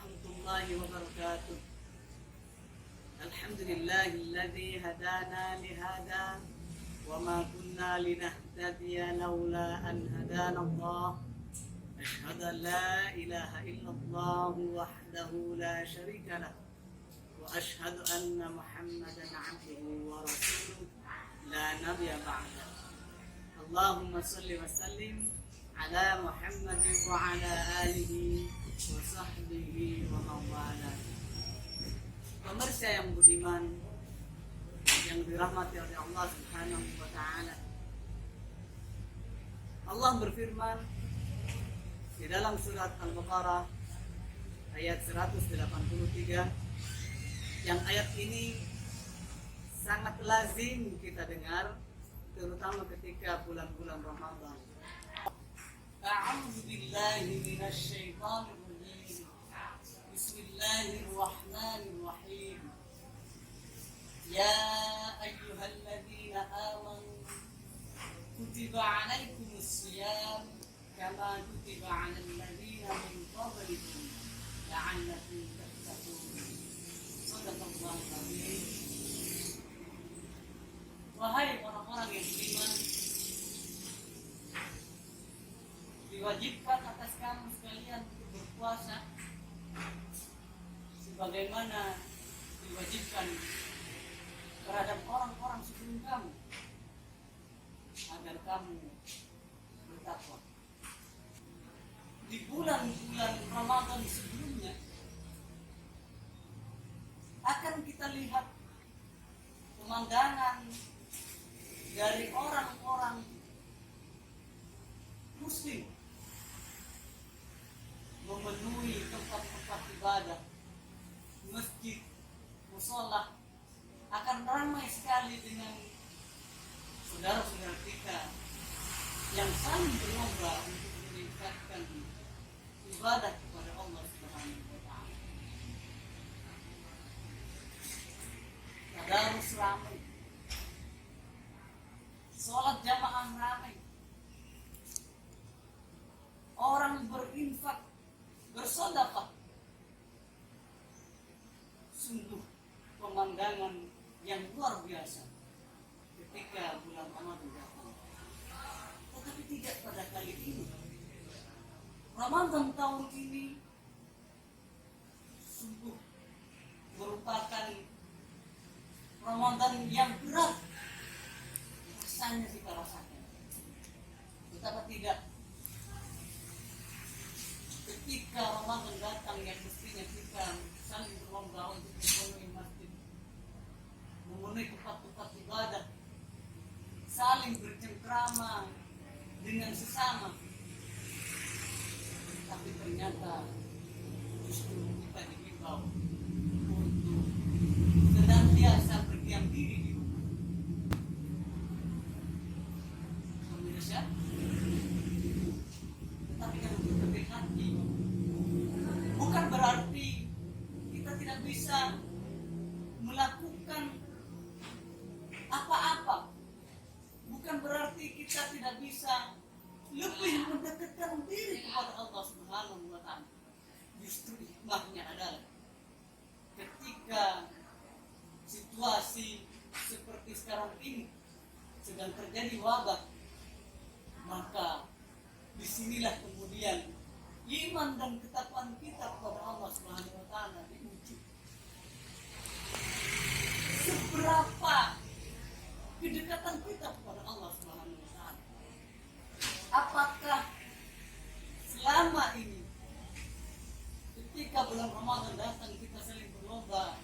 warahmatullahi wabarakatuh. Alhamdulillahilladzi hadana lihada wa ma kunna linahtadiya laula an hadana Allah. Asyhadu an la ilaha illallah wahdahu la syarika lah wa asyhadu anna Muhammadan abduhu wa rasuluh la nabiyya ba'da. Allahumma shalli wa sallim ala Muhammadin wa ala alihi wa sahbihi wa mawala. Pemirsa yang budiman yang dirahmati oleh Allah Subhanahu wa taala. Allah berfirman di dalam surat Al-Baqarah ayat 183, yang ayat ini sangat lazim kita dengar terutama ketika bulan-bulan Ramadan. A'udzu billahi minasy syaithanir rajim. Bismillahirrahmanirrahim. Ya ayyuhalladzina amanu kutiba 'alaikumus shiyam kama kutiba 'alal ladzina min qablikum la'allakum tattaqun. Shadaqallahul azim. Wahai orang-orang yang beriman, diwajibkan atas kamu sekalian untuk berpuasa sebagaimana diwajibkan terhadap orang-orang sebelum kamu, agar kamu bertakwa. Di bulan-bulan Ramadan sebelumnya akan kita lihat pemandangan dari orang-orang Muslim memenuhi tempat-tempat ibadah, masjid, mushola akan ramai sekali dengan saudara-saudara kita yang saling berlomba untuk meningkatkan ibadah kepada Allah Subhanahu wa taala. Tadarus ramai, sholat jamaah ramai, orang berinfak, bersedekah. Sungguh pemandangan yang luar biasa ketika bulan Ramadan datang. Tetapi tidak pada kali ini. Ramadan tahun ini sungguh merupakan Ramadan yang berat. Rasanya kita rasakan. Betapa tidak, ketika Ramadan datang yang mestinya kita saling berlomba untuk memenuhi masjid, memenuhi tempat-tempat ibadah, saling bercengkrama dengan sesama, tapi ternyata justru kita dihimbau untuk senantiasa berdiam diri di rumah. Pemirsa, tetapi kalau kita berhati, bukan berarti kita tidak bisa melakukan apa-apa, bukan berarti kita tidak bisa lebih mendekatkan diri kepada Allah Subhanahu wa taala. Justru hikmahnya adalah ketika situasi seperti sekarang ini sedang terjadi wabah, maka disinilah kemudian iman dan ketakwaan kita kepada Allah Subhanahu wa taala diuji. Seberapa kedekatan kita kepada Allah Subhanahu wa taala? Apakah selama ini ketika bulan Ramadan datang kita saling berlomba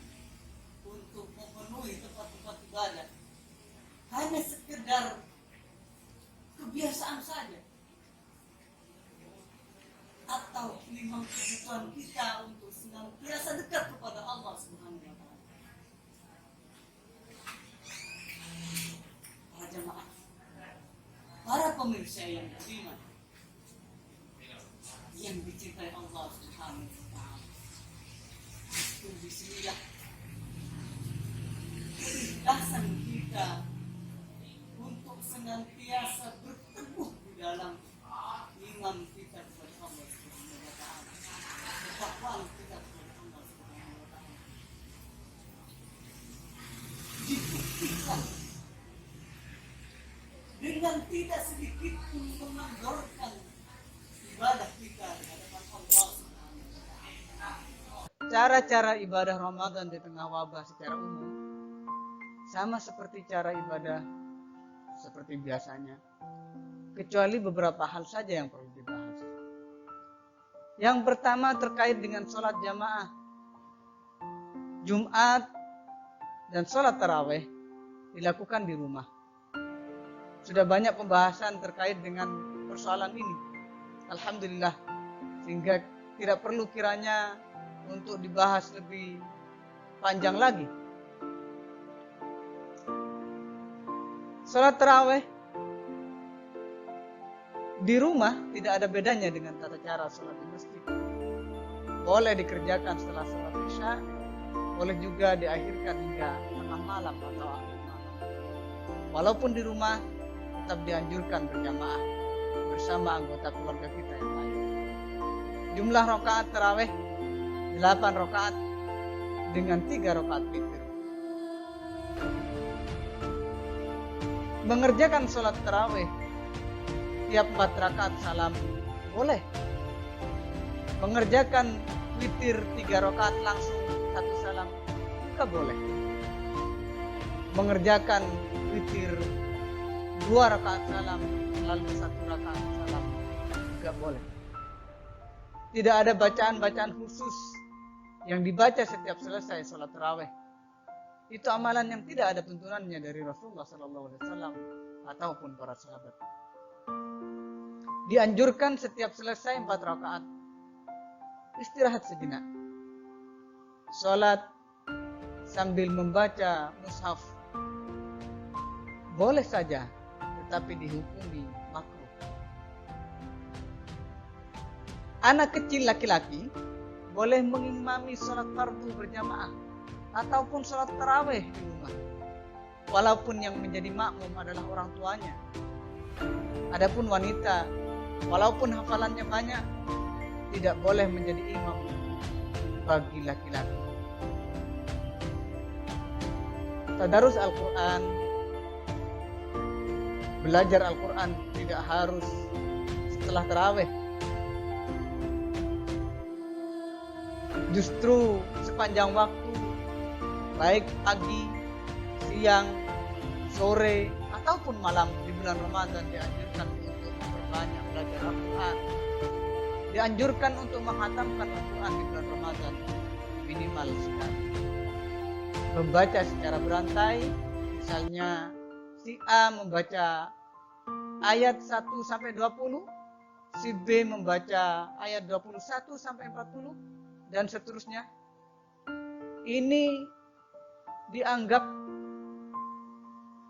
untuk memenuhi tempat-tempat ibadah hanya sekedar kebiasaan saja, atau memang kebutuhan kita untuk senantiasa dekat kepada Allah Subhanahu wa taala? Para jamaah, para pemirsa yang beriman, yang dicintai Allah Subhanahu wa taala, itu disinilah keikhlasan kita untuk senantiasa berteguh di dalam iman kita kepada Allah Subhanahu wa taala. ikhwan kita kepada Allah Subhanahu wa taala. Dibuktikan dengan tidak sedikit pun mengendorkan ibadah kita di hadapan Allah Subhanahu wa taala. Cara-cara ibadah Ramadan di tengah wabah secara umum sama seperti cara ibadah seperti biasanya, kecuali beberapa hal saja yang perlu dibahas. Yang pertama terkait dengan sholat jamaah Jumat dan sholat taraweh dilakukan di rumah. Sudah banyak pembahasan terkait dengan persoalan ini, alhamdulillah, sehingga tidak perlu kiranya untuk dibahas lebih panjang lagi. Sholat taraweh di rumah tidak ada bedanya dengan tata cara sholat di masjid. Boleh dikerjakan setelah sholat isya, boleh juga diakhirkan hingga tengah malam atau akhir malam. Walaupun di rumah tetap dianjurkan berjamaah bersama anggota keluarga kita yang lain. Jumlah rakaat taraweh 8 rakaat dengan 3 rakaat witir. Mengerjakan sholat taraweh tiap 4 rakaat salam boleh. Mengerjakan witir 3 rakaat langsung 1 salam juga boleh. Mengerjakan witir 2 rakaat salam lalu 1 rakaat salam juga boleh. Tidak ada bacaan-bacaan khusus yang dibaca setiap selesai sholat taraweh. Itu amalan yang tidak ada tuntunannya dari Rasulullah SAW ataupun para sahabat. Dianjurkan setiap selesai 4 rakaat istirahat sejenak. Sholat sambil membaca mushaf boleh saja, tetapi dihukumi makruh. Anak kecil laki-laki boleh mengimami sholat fardu berjamaah ataupun sholat taraweh di rumah, walaupun yang menjadi makmum adalah orang tuanya. Adapun wanita, walaupun hafalannya banyak, tidak boleh menjadi imam bagi laki-laki. Tadarus Al-Quran, belajar Al-Quran tidak harus setelah taraweh. Justru sepanjang waktu, baik pagi, siang, sore, ataupun malam di bulan Ramadan dianjurkan untuk memperbanyak belajar Al-Quran. Dianjurkan untuk menghatamkan Al-Quran di bulan Ramadan minimal sekali. Membaca secara berantai, misalnya si A membaca ayat 1-20, si B membaca ayat 21-40, dan seterusnya. Ini dianggap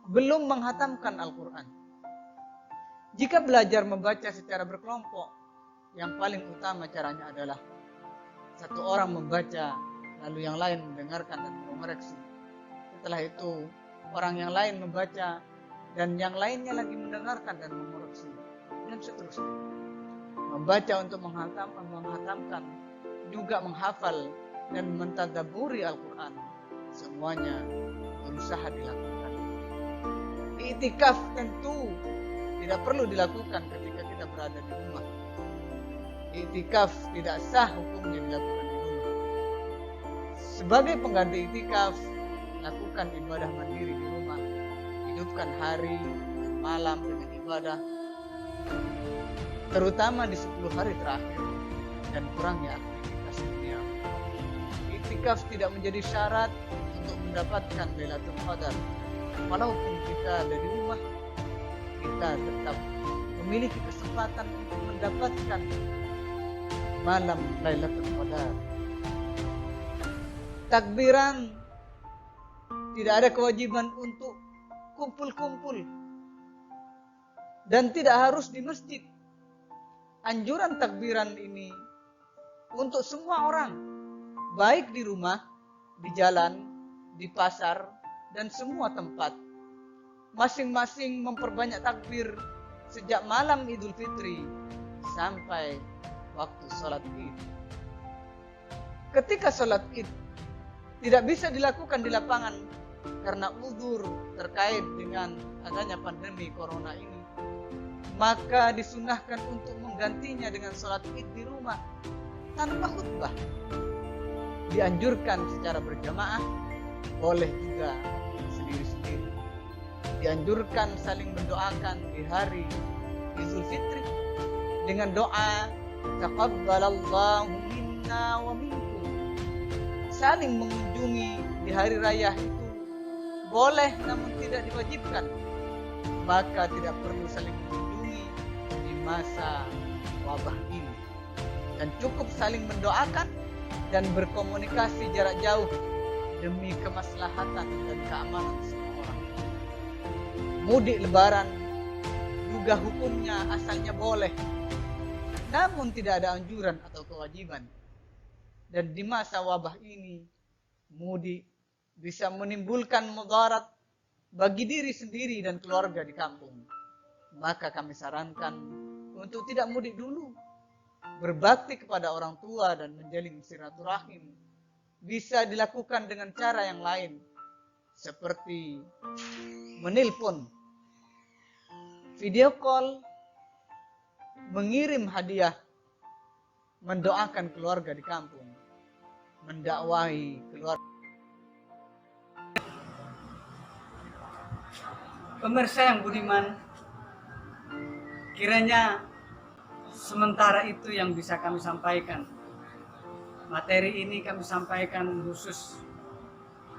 belum menghatamkan Al-Quran. Jika belajar membaca secara berkelompok, yang paling utama caranya adalah satu orang membaca, lalu yang lain mendengarkan dan mengoreksi. Setelah itu, orang yang lain membaca, dan yang lainnya lagi mendengarkan dan mengoreksi, dan seterusnya. Membaca untuk menghatamkan, juga menghafal dan mentadaburi Al-Quran, semuanya berusaha dilakukan. I'tikaf tentu tidak perlu dilakukan ketika kita berada di rumah. I'tikaf tidak sah hukumnya dilakukan di rumah. Sebagai pengganti i'tikaf, lakukan ibadah mandiri di rumah. Hidupkan hari dan malam dengan ibadah, terutama di 10 hari terakhir dan kurangnya aktivitas dunia. I'tikaf tidak menjadi syarat untuk mendapatkan Lailatul Qadar. Walaupun kita ada di rumah, kita tetap memiliki kesempatan untuk mendapatkan malam Lailatul Qadar. Takbiran, tidak ada kewajiban untuk kumpul-kumpul dan tidak harus di masjid. Anjuran takbiran ini untuk semua orang, baik di rumah, di jalan, di pasar, dan semua tempat. Masing-masing memperbanyak takbir sejak malam Idul Fitri sampai waktu sholat Id. ketika sholat id tidak bisa dilakukan di lapangan karena uzur terkait dengan adanya pandemi corona ini, maka disunahkan untuk menggantinya dengan sholat id di rumah tanpa khutbah. Dianjurkan secara berjamaah, boleh juga sendiri-sendiri. Dianjurkan saling mendoakan di hari Idul Fitri dengan doa taqabbalallahu minna wa minkum. Saling mengunjungi di hari raya itu boleh namun tidak diwajibkan. Maka tidak perlu saling mengunjungi di masa wabah ini. Dan cukup saling mendoakan dan berkomunikasi jarak jauh demi kemaslahatan dan keamanan semua orang. Mudik lebaran juga hukumnya asalnya boleh, namun tidak ada anjuran atau kewajiban. Dan di masa wabah ini, mudik bisa menimbulkan mudarat bagi diri sendiri dan keluarga di kampung. Maka kami sarankan untuk tidak mudik dulu. Berbakti kepada orang tua dan menjalin silaturahim bisa dilakukan dengan cara yang lain, seperti menelpon, video call, mengirim hadiah, mendoakan keluarga di kampung, mendakwahi keluarga. Pemirsa yang budiman, kiranya sementara itu yang bisa kami sampaikan. Materi ini kami sampaikan khusus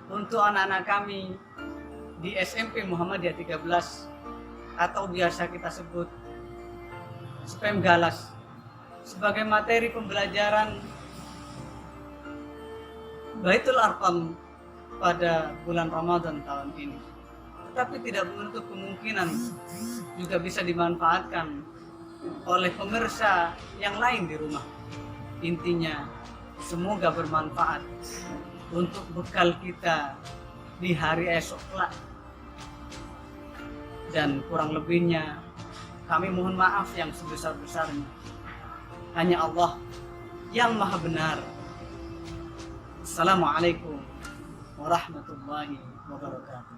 untuk anak-anak kami di SMP Muhammadiyah 13 atau biasa kita sebut SPM Galas, sebagai materi pembelajaran Baitul Arqam pada bulan Ramadan tahun ini. Tetapi tidak menutup kemungkinan juga bisa dimanfaatkan oleh pemirsa yang lain di rumah. Intinya, semoga bermanfaat untuk bekal kita di hari esok kelak. Dan kurang lebihnya, kami mohon maaf yang sebesar-besarnya. Hanya Allah yang maha benar. Assalamualaikum warahmatullahi wabarakatuh.